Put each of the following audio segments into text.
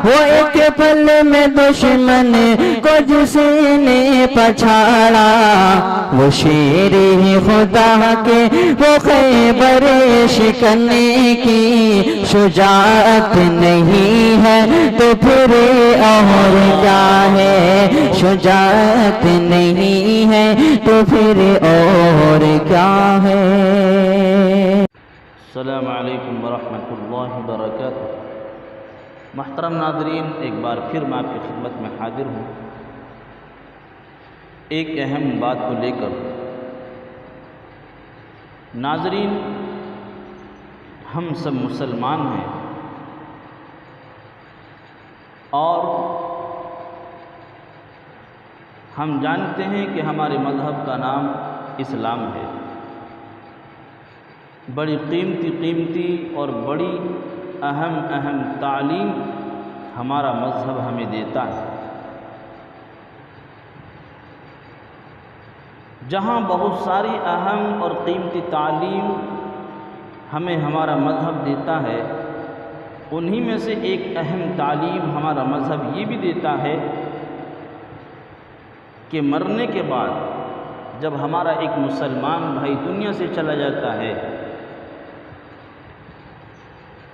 وہ ایک پل میں دشمن کو جس نے پچھاڑا، وہ شیر خدا کے وہ خیبر شکننے کی شجاعت نہیں ہے تو پھر اور کیا ہے، شجاعت نہیں ہے تو پھر اور کیا ہے۔ السلام علیکم ورحمۃ اللہ وبرکاتہ۔ محترم ناظرین، ایک بار پھر میں آپ کی خدمت میں حاضر ہوں ایک اہم بات کو لے کر۔ ناظرین، ہم سب مسلمان ہیں اور ہم جانتے ہیں کہ ہمارے مذہب کا نام اسلام ہے۔ بڑی قیمتی اور بڑی اہم تعلیم ہمارا مذہب ہمیں دیتا ہے۔ جہاں بہت ساری اہم اور قیمتی تعلیم ہمیں ہمارا مذہب دیتا ہے، انہی میں سے ایک اہم تعلیم ہمارا مذہب یہ بھی دیتا ہے کہ مرنے کے بعد جب ہمارا ایک مسلمان بھائی دنیا سے چلا جاتا ہے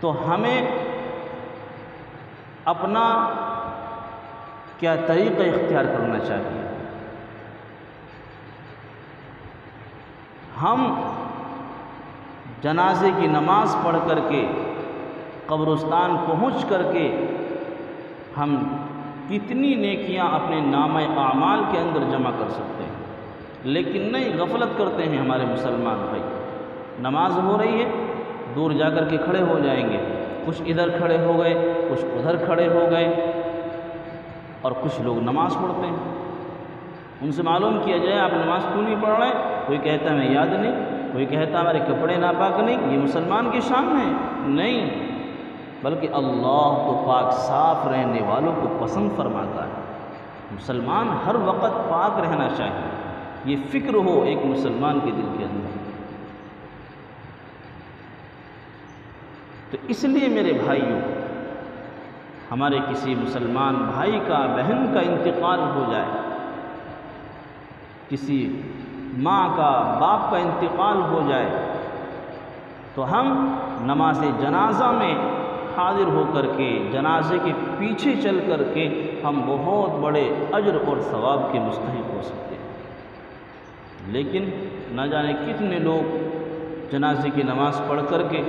تو ہمیں اپنا کیا طریقہ اختیار کرنا چاہیے۔ ہم جنازے کی نماز پڑھ کر کے قبرستان پہنچ کر کے ہم کتنی نیکیاں اپنے نامہ اعمال کے اندر جمع کر سکتے ہیں، لیکن نہیں، غفلت کرتے ہیں ہمارے مسلمان بھائی۔ نماز ہو رہی ہے، دور جا کر کے کھڑے ہو جائیں گے، کچھ ادھر کھڑے ہو گئے، کچھ ادھر کھڑے ہو گئے، اور کچھ لوگ نماز پڑھتے ہیں۔ ان سے معلوم کیا جائے آپ نماز کیوں نہیں پڑھ رہے؟ کوئی کہتا ہے میں یاد نہیں، کوئی کہتا ہے ہمارے کپڑے ناپاک نہیں۔ یہ مسلمان کی شان ہے؟ نہیں، بلکہ اللہ تو پاک صاف رہنے والوں کو پسند فرماتا ہے۔ مسلمان ہر وقت پاک رہنا چاہیے، یہ فکر ہو ایک مسلمان کے دل کے اندر۔ تو اس لیے میرے بھائیوں، ہمارے کسی مسلمان بھائی کا، بہن کا انتقال ہو جائے، کسی ماں کا، باپ کا انتقال ہو جائے، تو ہم نماز جنازہ میں حاضر ہو کر کے، جنازے کے پیچھے چل کر کے ہم بہت بڑے اجر اور ثواب کے مستحق ہو سکتے ہیں۔ لیکن نہ جانے کتنے لوگ جنازے کی نماز پڑھ کر کے،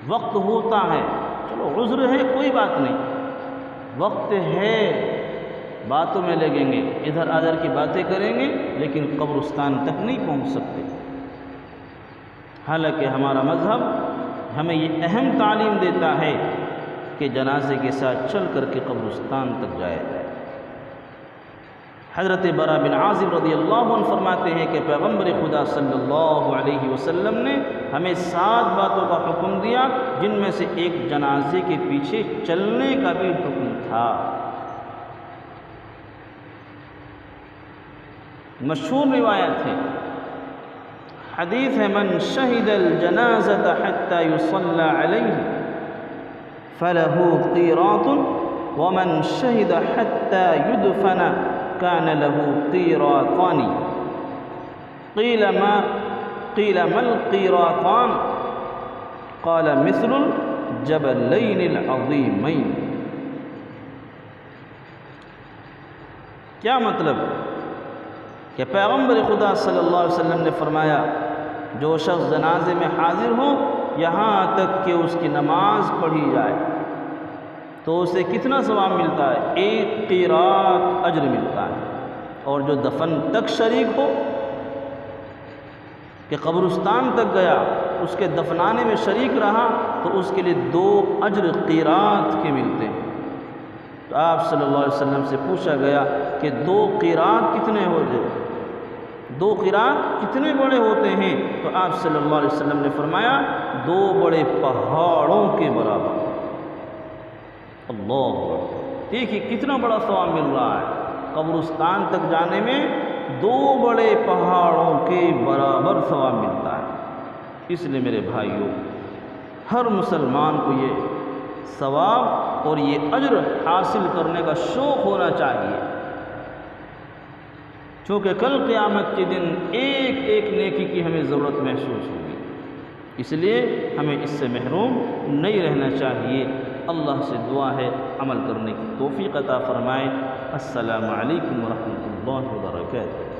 وقت ہوتا ہے، چلو عذر ہے، کوئی بات نہیں، وقت ہے، باتوں میں لگیں گے، ادھر ادھر کی باتیں کریں گے، لیکن قبرستان تک نہیں پہنچ سکتے۔ حالانکہ ہمارا مذہب ہمیں یہ اہم تعلیم دیتا ہے کہ جنازے کے ساتھ چل کر کے قبرستان تک جایا جائے۔ حضرت برا بن عازب رضی اللہ عنہ فرماتے ہیں کہ پیغمبر خدا صلی اللہ علیہ وسلم نے ہمیں 7 باتوں کا حکم دیا، جن میں سے ایک جنازے کے پیچھے چلنے کا بھی حکم تھا۔ مشہور روایت ہے، حدیث ہے، من شہد الجنازۃ حتی یصلی علیہ فلہ قیراط ومن شہد حتی یدفن کان له قیراطان۔ قیل ما القیراطان؟ قال مثل الجبلین العظیمین۔ کیا مطلب؟ کہ پیغمبر خدا صلی اللہ علیہ وسلم نے فرمایا، جو شخص جنازے میں حاضر ہو یہاں تک کہ اس کی نماز پڑھی جائے تو اسے کتنا ثواب ملتا ہے؟ 1 قیراط اجر ملتا ہے۔ اور جو دفن تک شریک ہو، کہ قبرستان تک گیا، اس کے دفنانے میں شریک رہا، تو اس کے لیے 2 اجر قیراط کے ملتے ہیں۔ تو آپ صلی اللہ علیہ وسلم سے پوچھا گیا کہ 2 قیراط کتنے ہوتے ہیں؟ 2 قیراط کتنے بڑے ہوتے ہیں؟ تو آپ صلی اللہ علیہ وسلم نے فرمایا 2 بڑے پہاڑوں کے برابر۔ اللہ، دیکھیے کتنا بڑا ثواب مل رہا ہے۔ قبرستان تک جانے میں 2 بڑے پہاڑوں کے برابر ثواب ملتا ہے۔ اس لیے میرے بھائیوں، ہر مسلمان کو یہ ثواب اور یہ اجر حاصل کرنے کا شوق ہونا چاہیے، چونکہ کل قیامت کے دن ایک ایک نیکی کی ہمیں ضرورت محسوس ہوگی، اس لیے ہمیں اس سے محروم نہیں رہنا چاہیے۔ اللہ سے دعا ہے عمل کرنے کی توفیق عطا فرمائے۔ السلام علیکم ورحمۃ اللہ وبرکاتہ۔